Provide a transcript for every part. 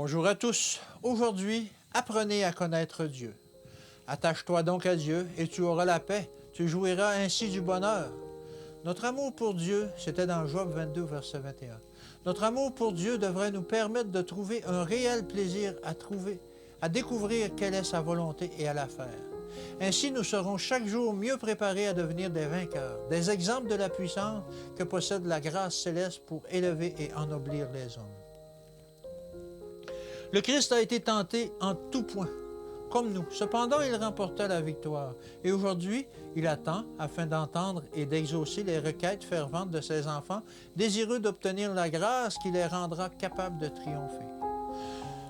Bonjour à tous. Aujourd'hui, apprenez à connaître Dieu. Attache-toi donc à Dieu et tu auras la paix. Tu jouiras ainsi du bonheur. Notre amour pour Dieu, c'était dans Job 22, verset 21. Notre amour pour Dieu devrait nous permettre de trouver un réel plaisir à découvrir quelle est sa volonté et à la faire. Ainsi, nous serons chaque jour mieux préparés à devenir des vainqueurs, des exemples de la puissance que possède la grâce céleste pour élever et ennoblir les hommes. Le Christ a été tenté en tout point, comme nous. Cependant, il remporta la victoire. Et aujourd'hui, il attend afin d'entendre et d'exaucer les requêtes ferventes de ses enfants, désireux d'obtenir la grâce qui les rendra capables de triompher.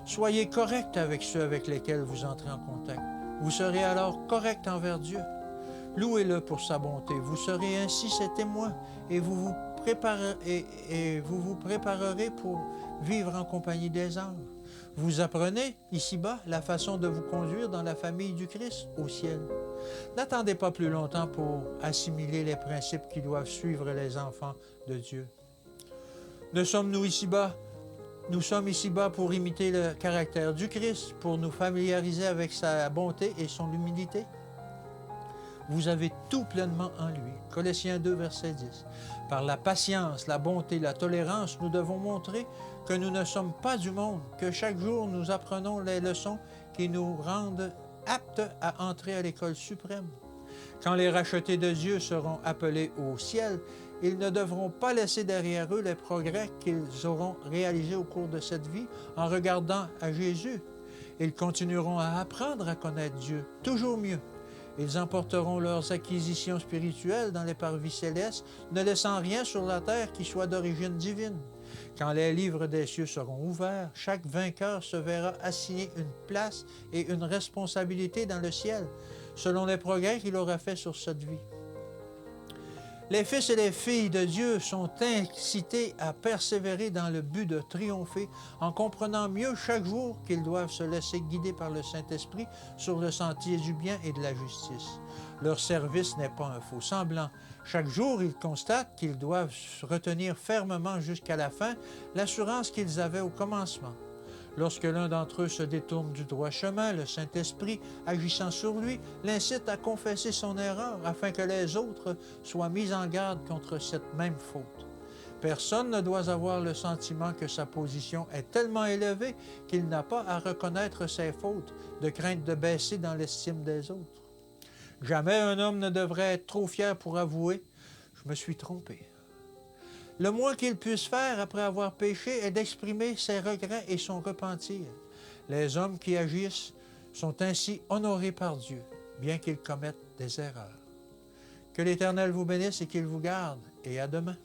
Soyez corrects avec ceux avec lesquels vous entrez en contact. Vous serez alors corrects envers Dieu. Louez-le pour sa bonté. Vous serez ainsi ses témoins et vous vous préparerez pour vivre en compagnie des anges. Vous apprenez, ici-bas, la façon de vous conduire dans la famille du Christ au ciel. N'attendez pas plus longtemps pour assimiler les principes qui doivent suivre les enfants de Dieu. Nous sommes ici-bas pour imiter le caractère du Christ, pour nous familiariser avec sa bonté et son humilité. Vous avez tout pleinement en lui. Colossiens 2, verset 10. Par la patience, la bonté, la tolérance, nous devons montrer que nous ne sommes pas du monde, que chaque jour nous apprenons les leçons qui nous rendent aptes à entrer à l'école suprême. Quand les rachetés de Dieu seront appelés au ciel, ils ne devront pas laisser derrière eux les progrès qu'ils auront réalisés au cours de cette vie en regardant à Jésus. Ils continueront à apprendre à connaître Dieu toujours mieux. Ils emporteront leurs acquisitions spirituelles dans les parvis célestes, ne laissant rien sur la terre qui soit d'origine divine. Quand les livres des cieux seront ouverts, chaque vainqueur se verra assigner une place et une responsabilité dans le ciel, selon les progrès qu'il aura faits sur cette vie. Les fils et les filles de Dieu sont incités à persévérer dans le but de triompher en comprenant mieux chaque jour qu'ils doivent se laisser guider par le Saint-Esprit sur le sentier du bien et de la justice. Leur service n'est pas un faux semblant. Chaque jour, ils constatent qu'ils doivent retenir fermement jusqu'à la fin l'assurance qu'ils avaient au commencement. Lorsque l'un d'entre eux se détourne du droit chemin, le Saint-Esprit, agissant sur lui, l'incite à confesser son erreur afin que les autres soient mis en garde contre cette même faute. Personne ne doit avoir le sentiment que sa position est tellement élevée qu'il n'a pas à reconnaître ses fautes, de crainte de baisser dans l'estime des autres. Jamais un homme ne devrait être trop fier pour avouer « je me suis trompé ». Le moins qu'il puisse faire après avoir péché est d'exprimer ses regrets et son repentir. Les hommes qui agissent sont ainsi honorés par Dieu, bien qu'ils commettent des erreurs. Que l'Éternel vous bénisse et qu'il vous garde, et à demain.